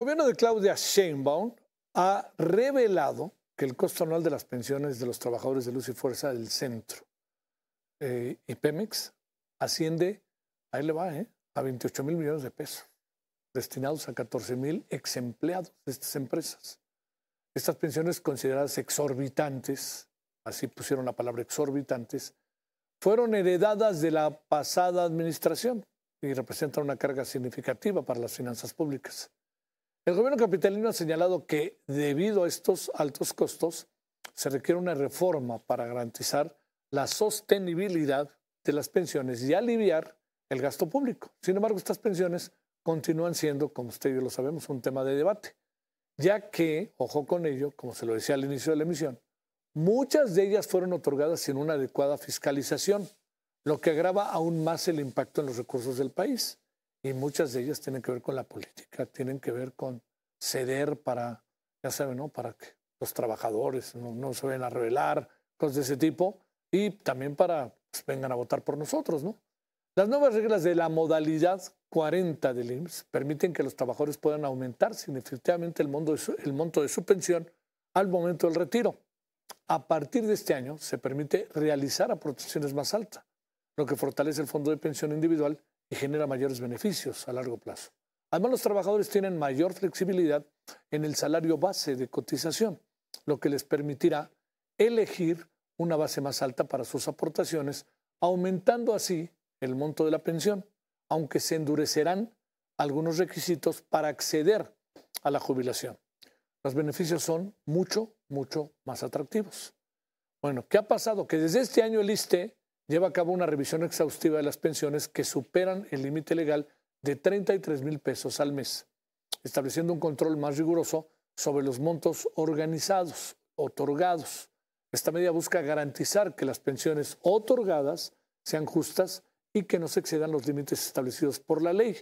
El gobierno de Claudia Sheinbaum ha revelado que el costo anual de las pensiones de los trabajadores de Luz y Fuerza del Centro y Pemex asciende, ahí le va, a 28,000 millones de pesos, destinados a 14,000 ex empleados de estas empresas. Estas pensiones consideradas exorbitantes, así pusieron la palabra exorbitantes, fueron heredadas de la pasada administración y representan una carga significativa para las finanzas públicas. El gobierno capitalino ha señalado que debido a estos altos costos se requiere una reforma para garantizar la sostenibilidad de las pensiones y aliviar el gasto público. Sin embargo, estas pensiones continúan siendo, como usted y yo lo sabemos, un tema de debate, ya que, ojo con ello, como se lo decía al inicio de la emisión, muchas de ellas fueron otorgadas sin una adecuada fiscalización, lo que agrava aún más el impacto en los recursos del país. Y muchas de ellas tienen que ver con la política, tienen que ver con ceder para, ya saben, ¿no? Para que los trabajadores no se vayan a rebelar, cosas de ese tipo, y también para pues, vengan a votar por nosotros, ¿no? Las nuevas reglas de la modalidad 40 del IMSS permiten que los trabajadores puedan aumentar significativamente el monto de su pensión al momento del retiro. A partir de este año se permite realizar aportaciones más altas, lo que fortalece el fondo de pensión individual y genera mayores beneficios a largo plazo. Además, los trabajadores tienen mayor flexibilidad en el salario base de cotización, lo que les permitirá elegir una base más alta para sus aportaciones, aumentando así el monto de la pensión, aunque se endurecerán algunos requisitos para acceder a la jubilación. Los beneficios son mucho más atractivos. Bueno, ¿qué ha pasado? Que desde este año el ISSSTE lleva a cabo una revisión exhaustiva de las pensiones que superan el límite legal de 33,000 pesos al mes, estableciendo un control más riguroso sobre los montos otorgados. Esta medida busca garantizar que las pensiones otorgadas sean justas y que no se excedan los límites establecidos por la ley.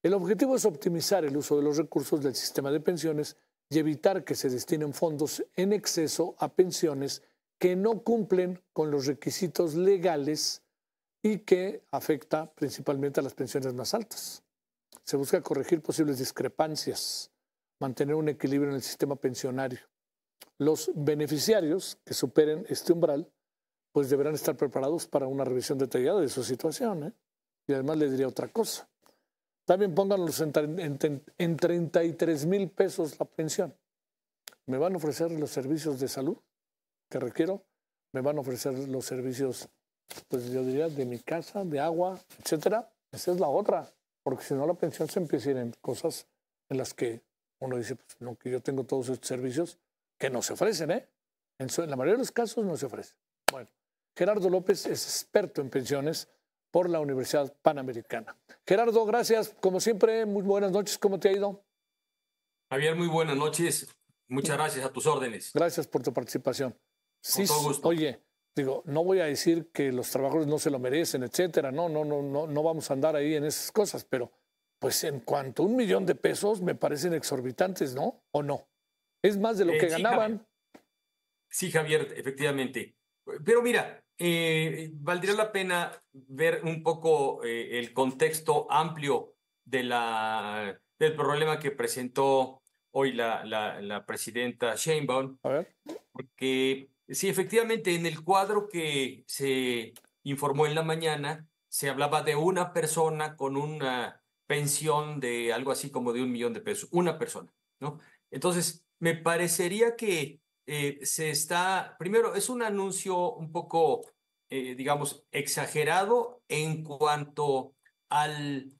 El objetivo es optimizar el uso de los recursos del sistema de pensiones y evitar que se destinen fondos en exceso a pensiones que no cumplen con los requisitos legales y que afecta principalmente a las pensiones más altas. Se busca corregir posibles discrepancias, mantener un equilibrio en el sistema pensionario. Los beneficiarios que superen este umbral pues deberán estar preparados para una revisión detallada de su situación. Y además le diría otra cosa. También pónganlos en 33,000 pesos la pensión. ¿Me van a ofrecer los servicios de salud que requiero? ¿Me van a ofrecer los servicios, pues yo diría, de mi casa, de agua, etcétera? Esa es la otra. Porque si no, la pensión se empieza a ir en cosas en las que uno dice, pues no, que yo tengo todos estos servicios que no se ofrecen, En la mayoría de los casos no se ofrecen. Bueno, Gerardo López es experto en pensiones por la Universidad Panamericana. Gerardo, gracias. Como siempre, muy buenas noches. ¿Cómo te ha ido? Javier, muy buenas noches. Muchas gracias, a tus órdenes. Gracias por tu participación. Con todo gusto. Oye, digo, no voy a decir que los trabajadores no se lo merecen, etcétera. No vamos a andar ahí en esas cosas, pero pues en cuanto a 1 millón de pesos me parecen exorbitantes, ¿no? ¿O no? Es más de lo que ganaban. Javier. Sí, Javier, efectivamente. Pero mira, valdría la pena ver un poco el contexto amplio del problema que presentó hoy la presidenta Sheinbaum. A ver. Porque sí, efectivamente, en el cuadro que se informó en la mañana, se hablaba de una persona con una pensión de algo así como de 1 millón de pesos. Una persona, ¿no? Entonces, me parecería que primero, es un anuncio un poco, digamos, exagerado en cuanto al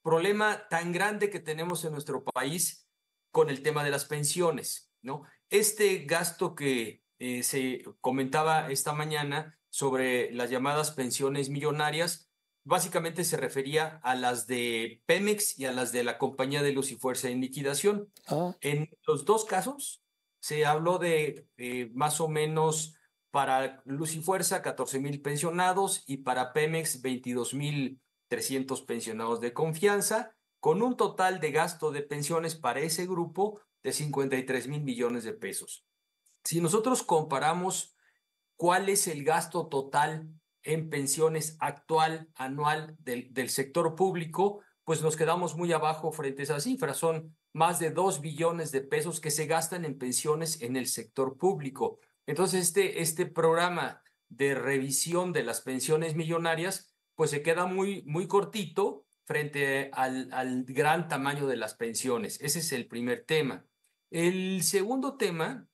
problema tan grande que tenemos en nuestro país con el tema de las pensiones, ¿no? Este gasto que se comentaba esta mañana sobre las llamadas pensiones millonarias, básicamente se refería a las de Pemex y a las de la Compañía de Luz y Fuerza en liquidación. En los dos casos se habló de más o menos para Luz y Fuerza 14,000 pensionados y para Pemex 22,300 pensionados de confianza, con un total de gasto de pensiones para ese grupo de 53,000 millones de pesos. Si nosotros comparamos cuál es el gasto total en pensiones actual, anual del sector público, pues nos quedamos muy abajo frente a esa cifra. Son más de 2 billones de pesos que se gastan en pensiones en el sector público. Entonces, este programa de revisión de las pensiones millonarias, pues se queda muy cortito frente al gran tamaño de las pensiones. Ese es el primer tema. El segundo tema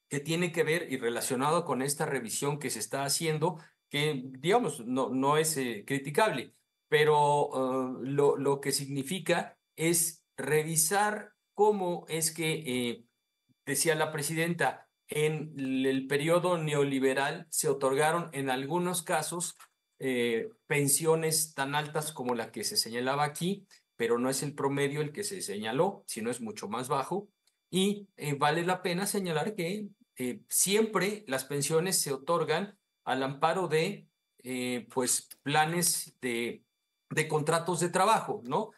que tiene que ver y relacionado con esta revisión que se está haciendo, que digamos no es criticable, pero lo que significa es revisar cómo es que, decía la presidenta, en el periodo neoliberal se otorgaron en algunos casos pensiones tan altas como la que se señalaba aquí, pero no es el promedio el que se señaló, sino es mucho más bajo. Y vale la pena señalar que siempre las pensiones se otorgan al amparo de pues planes de contratos de trabajo, ¿no?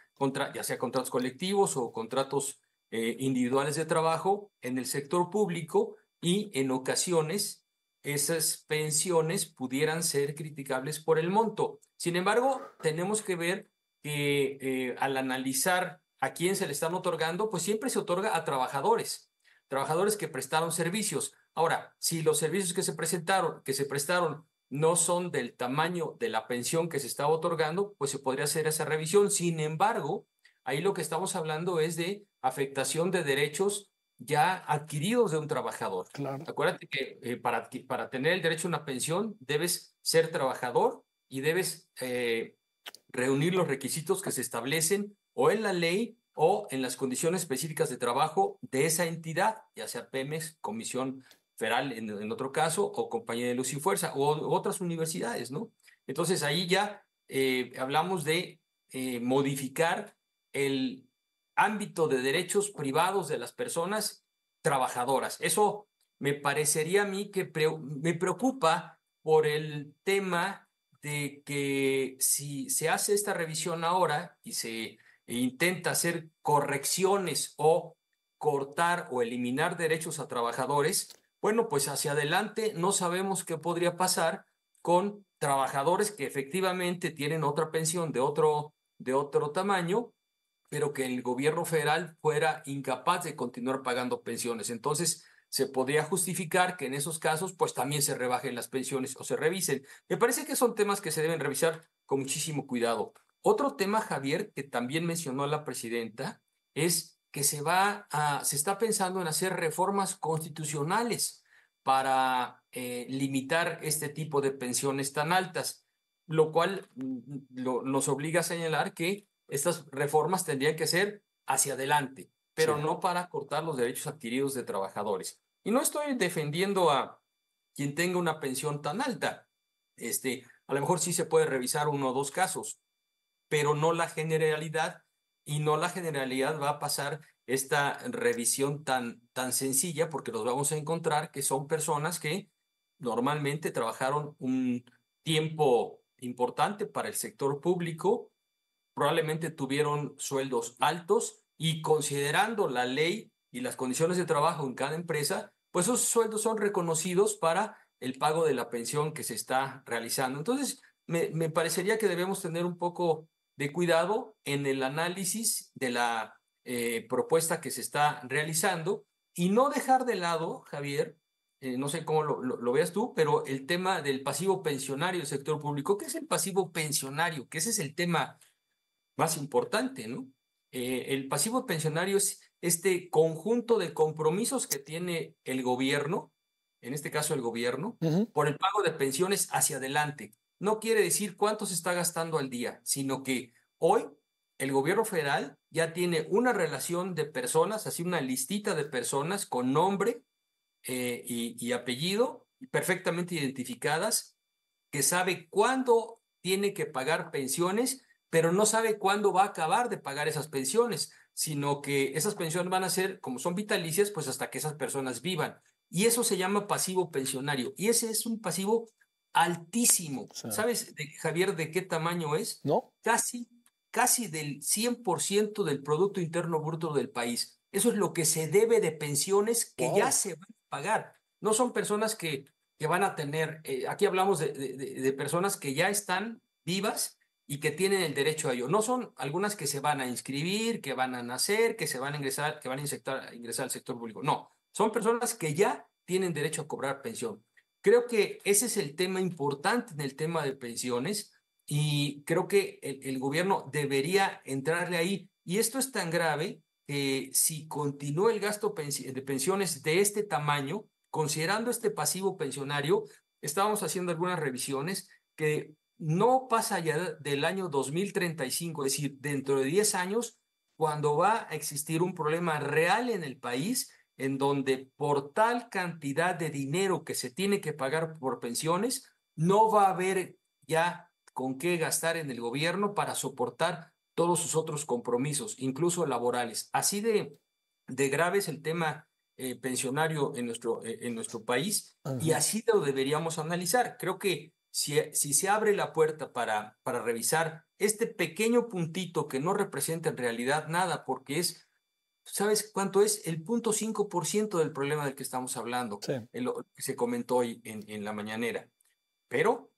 Ya sea contratos colectivos o contratos individuales de trabajo en el sector público, y en ocasiones esas pensiones pudieran ser criticables por el monto. Sin embargo, tenemos que ver que al analizar a quién se le están otorgando, pues siempre se otorga a trabajadores que prestaron servicios. Ahora, si los servicios que se prestaron no son del tamaño de la pensión que se estaba otorgando, pues se podría hacer esa revisión. Sin embargo, ahí lo que estamos hablando es de afectación de derechos ya adquiridos de un trabajador. Claro. Acuérdate que para tener el derecho a una pensión debes ser trabajador y debes reunir los requisitos que se establecen o en la ley o en las condiciones específicas de trabajo de esa entidad, ya sea Pemex, Comisión Federal en otro caso, o Compañía de Luz y Fuerza, o otras universidades, ¿no? Entonces ahí ya hablamos de modificar el ámbito de derechos privados de las personas trabajadoras. Eso me parecería a mí que me preocupa por el tema de que si se hace esta revisión ahora y se intenta hacer correcciones o cortar o eliminar derechos a trabajadores, bueno, pues hacia adelante no sabemos qué podría pasar con trabajadores que efectivamente tienen otra pensión de otro tamaño, pero que el gobierno federal fuera incapaz de continuar pagando pensiones. Entonces, se podría justificar que en esos casos, pues también se rebajen las pensiones o se revisen. Me parece que son temas que se deben revisar con muchísimo cuidado. Otro tema, Javier, que también mencionó la presidenta, es que se está pensando en hacer reformas constitucionales para limitar este tipo de pensiones tan altas, lo cual nos obliga a señalar que estas reformas tendrían que ser hacia adelante, pero Sí. no para cortar los derechos adquiridos de trabajadores. Y no estoy defendiendo a quien tenga una pensión tan alta. A lo mejor sí se puede revisar uno o dos casos, pero no la generalidad, y no la generalidad va a pasar esta revisión tan sencilla, porque nos vamos a encontrar que son personas que normalmente trabajaron un tiempo importante para el sector público, probablemente tuvieron sueldos altos, y considerando la ley y las condiciones de trabajo en cada empresa, pues esos sueldos son reconocidos para el pago de la pensión que se está realizando. Entonces, me parecería que debemos tener un poco de cuidado en el análisis de la propuesta que se está realizando, y no dejar de lado, Javier, no sé cómo lo veas tú, pero el tema del pasivo pensionario del sector público. ¿Qué es el pasivo pensionario? Que ese es el tema más importante, ¿no? El pasivo pensionario es este conjunto de compromisos que tiene el gobierno, en este caso el gobierno, Ujú. por el pago de pensiones hacia adelante. No quiere decir cuánto se está gastando al día, sino que hoy el gobierno federal ya tiene una relación de personas, así una listita de personas con nombre y apellido perfectamente identificadas, que sabe cuándo tiene que pagar pensiones, pero no sabe cuándo va a acabar de pagar esas pensiones, sino que esas pensiones van a ser, como son vitalicias, pues hasta que esas personas vivan. Y eso se llama pasivo pensionario. Y ese es un pasivo altísimo. Sí. ¿Sabes, Javier, de qué tamaño es? ¿No? Casi del 100% del Producto Interno Bruto del país. Eso es lo que se debe de pensiones que ya Wow. se van a pagar. No son personas que van a tener, aquí hablamos de personas que ya están vivas y que tienen el derecho a ello. No son algunas que se van a inscribir, que van a nacer, que se van a ingresar, que van a ingresar al sector público. No, son personas que ya tienen derecho a cobrar pensión. Creo que ese es el tema importante en el tema de pensiones y creo que el gobierno debería entrarle ahí. Y esto es tan grave que si continúa el gasto de pensiones de este tamaño, considerando este pasivo pensionario, estábamos haciendo algunas revisiones que no pasa allá del año 2035, es decir, dentro de 10 años, cuando va a existir un problema real en el país, en donde por tal cantidad de dinero que se tiene que pagar por pensiones, no va a haber ya con qué gastar en el gobierno para soportar todos sus otros compromisos, incluso laborales. Así de grave es el tema pensionario en nuestro país y así lo deberíamos analizar. Creo que si se abre la puerta para revisar este pequeño puntito que no representa en realidad nada, porque ¿sabes cuánto es? El 0.5% del problema del que estamos hablando, Sí. lo que se comentó hoy en la mañanera. Pero,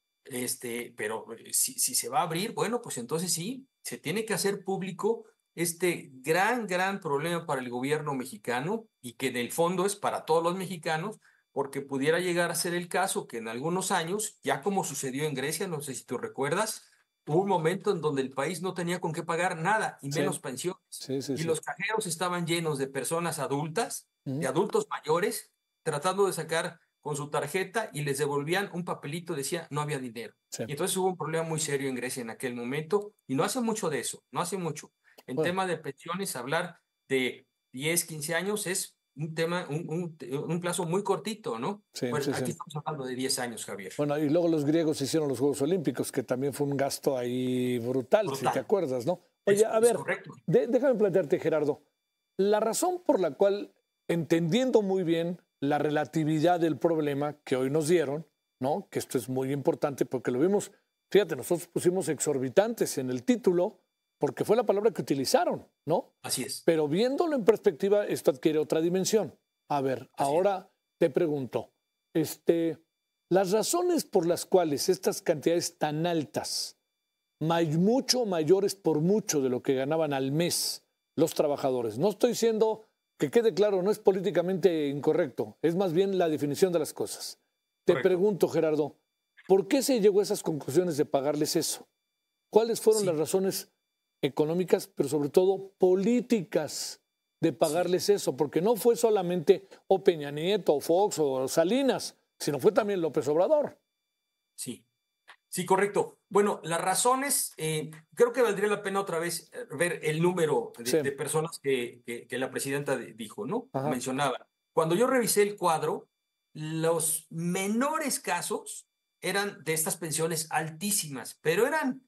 si se va a abrir, bueno, pues entonces sí, se tiene que hacer público este gran problema para el gobierno mexicano y que en el fondo es para todos los mexicanos, porque pudiera llegar a ser el caso que en algunos años, ya como sucedió en Grecia, no sé si tú recuerdas, hubo un momento en donde el país no tenía con qué pagar nada y Sí, menos pensiones. sí, sí, Y sí. los cajeros estaban llenos de personas adultas, de adultos mayores, tratando de sacar con su tarjeta y les devolvían un papelito, decía no había dinero. Sí. Y entonces hubo un problema muy serio en Grecia en aquel momento y no hace mucho de eso, no hace mucho. En Bueno, tema de pensiones, hablar de 10, 15 años es un tema, un plazo muy cortito, ¿no? sí, Bueno, sí, sí. aquí estamos hablando de 10 años, Javier. Bueno, y luego los griegos hicieron los Juegos Olímpicos, que también fue un gasto ahí brutal, si te Brutal. acuerdas, ¿no? Oye, a Es ver, correcto. déjame plantearte, Gerardo, la razón por la cual, entendiendo muy bien la relatividad del problema que hoy nos dieron, ¿no? Que esto es muy importante porque lo vimos, fíjate, nosotros pusimos exorbitantes en el título porque fue la palabra que utilizaron, ¿no? Así es. Pero viéndolo en perspectiva, esto adquiere otra dimensión. A ver, ahora te pregunto, las razones por las cuales estas cantidades tan altas, mucho mayores por mucho de lo que ganaban al mes los trabajadores, no estoy diciendo que quede claro, no es políticamente incorrecto, es más bien la definición de las cosas. Te Correcto. pregunto, Gerardo, ¿por qué se llegó a esas conclusiones de pagarles eso? ¿Cuáles fueron las razones económicas, pero sobre todo políticas de pagarles eso? Porque no fue solamente o Peña Nieto, o Fox, o Salinas, sino fue también López Obrador. Sí. Sí, correcto. Bueno, las razones, creo que valdría la pena otra vez ver el número de personas que la presidenta dijo, ¿no? Ajá. Mencionaba. Cuando yo revisé el cuadro, los menores casos eran de estas pensiones altísimas, pero eran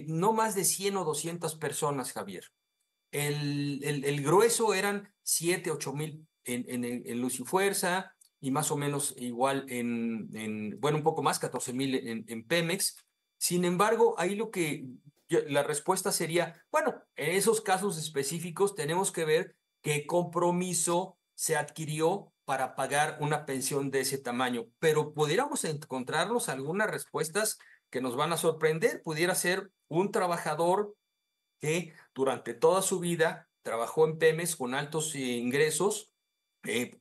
no más de 100 o 200 personas, Javier. El grueso eran 7, 8 mil en Luz y Fuerza, y más o menos igual bueno, un poco más, 14 mil en Pemex. Sin embargo, ahí la respuesta sería, bueno, en esos casos específicos tenemos que ver qué compromiso se adquirió para pagar una pensión de ese tamaño, pero pudiéramos encontrarnos algunas respuestas que nos van a sorprender. Pudiera ser un trabajador que durante toda su vida trabajó en Pemex con altos ingresos,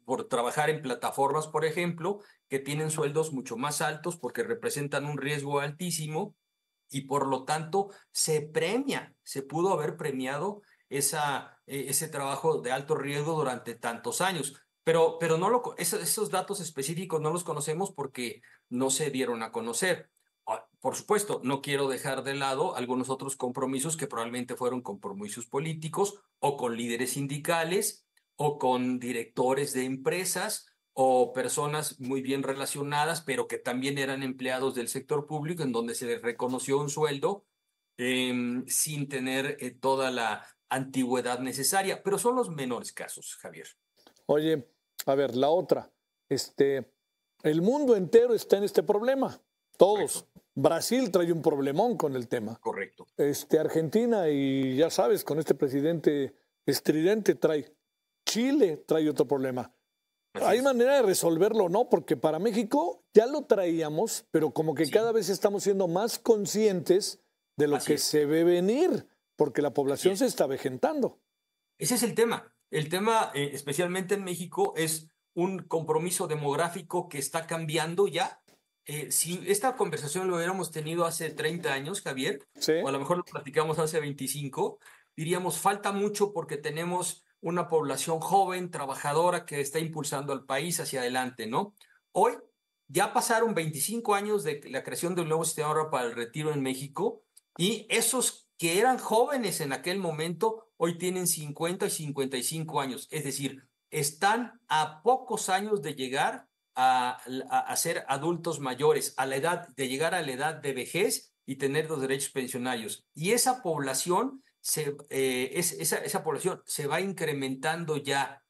por trabajar en plataformas, por ejemplo, que tienen sueldos mucho más altos porque representan un riesgo altísimo y por lo tanto se pudo haber premiado ese trabajo de alto riesgo durante tantos años. Pero esos datos específicos no los conocemos porque no se dieron a conocer. Por supuesto, no quiero dejar de lado algunos otros compromisos que probablemente fueron compromisos políticos o con líderes sindicales o con directores de empresas o personas muy bien relacionadas, pero que también eran empleados del sector público, en donde se les reconoció un sueldo sin tener toda la antigüedad necesaria, pero son los menores casos, Javier. Oye, a ver, la otra, el mundo entero está en este problema, todos. Correcto. Brasil trae un problemón con el tema. Correcto. Argentina, y ya sabes, con este presidente estridente trae. Chile trae otro problema. ¿Hay manera de resolverlo o no? Porque para México ya lo traíamos, pero como que cada vez estamos siendo más conscientes de lo Así que es. se ve venir, porque la población se está avejentando. Ese es el tema. El tema, especialmente en México, es un compromiso demográfico que está cambiando ya. Si esta conversación lo hubiéramos tenido hace 30 años, Javier, ¿Sí? o a lo mejor lo platicamos hace 25, diríamos, falta mucho porque tenemos una población joven, trabajadora, que está impulsando al país hacia adelante, ¿no? Hoy ya pasaron 25 años de la creación de un nuevo sistema ahora para el retiro en México y esos que eran jóvenes en aquel momento hoy tienen 50 y 55 años. Es decir, están a pocos años de llegar a ser adultos mayores, a la edad de llegar a la edad de vejez y tener los derechos pensionarios. Y esa población esa población se va incrementando ya.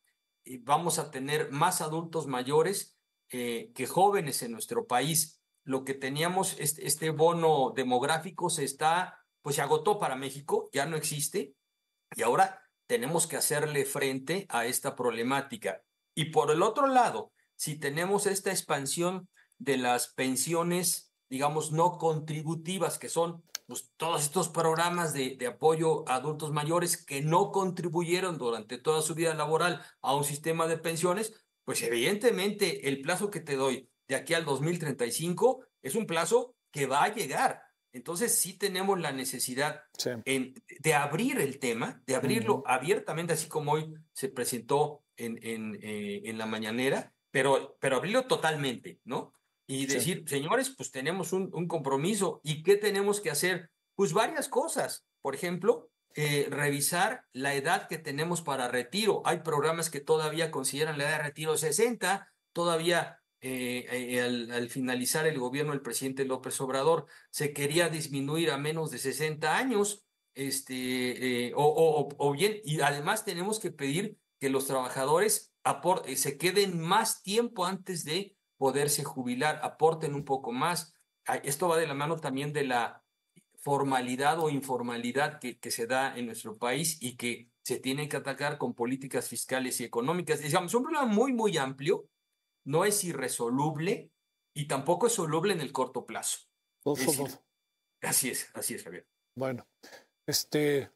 Vamos a tener más adultos mayores que jóvenes en nuestro país. Lo que teníamos, este bono demográfico pues se agotó para México, ya no existe, y ahora tenemos que hacerle frente a esta problemática. Y por el otro lado, si tenemos esta expansión de las pensiones, digamos, no contributivas, que son pues, todos estos programas de apoyo a adultos mayores que no contribuyeron durante toda su vida laboral a un sistema de pensiones, pues evidentemente el plazo que te doy de aquí al 2035 es un plazo que va a llegar. Entonces sí tenemos la necesidad Sí. de abrir el tema, de abrirlo abiertamente, así como hoy se presentó en la mañanera, pero abrirlo totalmente, ¿no? Y decir, señores, pues tenemos un compromiso. ¿Y qué tenemos que hacer? Pues varias cosas. Por ejemplo, revisar la edad que tenemos para retiro. Hay programas que todavía consideran la edad de retiro 60, todavía al finalizar el gobierno del presidente López Obrador se quería disminuir a menos de 60 años, o bien, y además tenemos que pedir que los trabajadores se queden más tiempo antes de poderse jubilar, aporten un poco más. Esto va de la mano también de la formalidad o informalidad que se da en nuestro país y que se tiene que atacar con políticas fiscales y económicas. Digamos, es un problema muy, muy amplio, no es irresoluble y tampoco es soluble en el corto plazo. Es decir, así es, Javier. Bueno,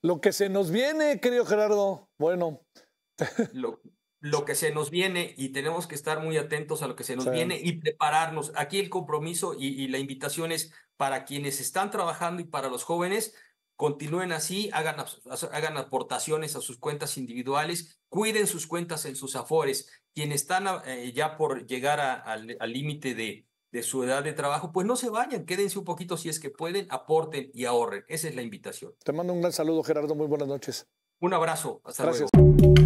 lo que se nos viene, querido Gerardo, bueno. Lo que se nos viene, y tenemos que estar muy atentos a lo que se nos viene y prepararnos. Aquí el compromiso y la invitación es para quienes están trabajando y para los jóvenes, continúen así, hagan aportaciones a sus cuentas individuales, cuiden sus cuentas en sus afores. Quienes están ya por llegar al límite de su edad de trabajo, pues no se vayan, quédense un poquito si es que pueden, aporten y ahorren. Esa es la invitación. Te mando un gran saludo, Gerardo, muy buenas noches. Un abrazo, hasta luego. Gracias.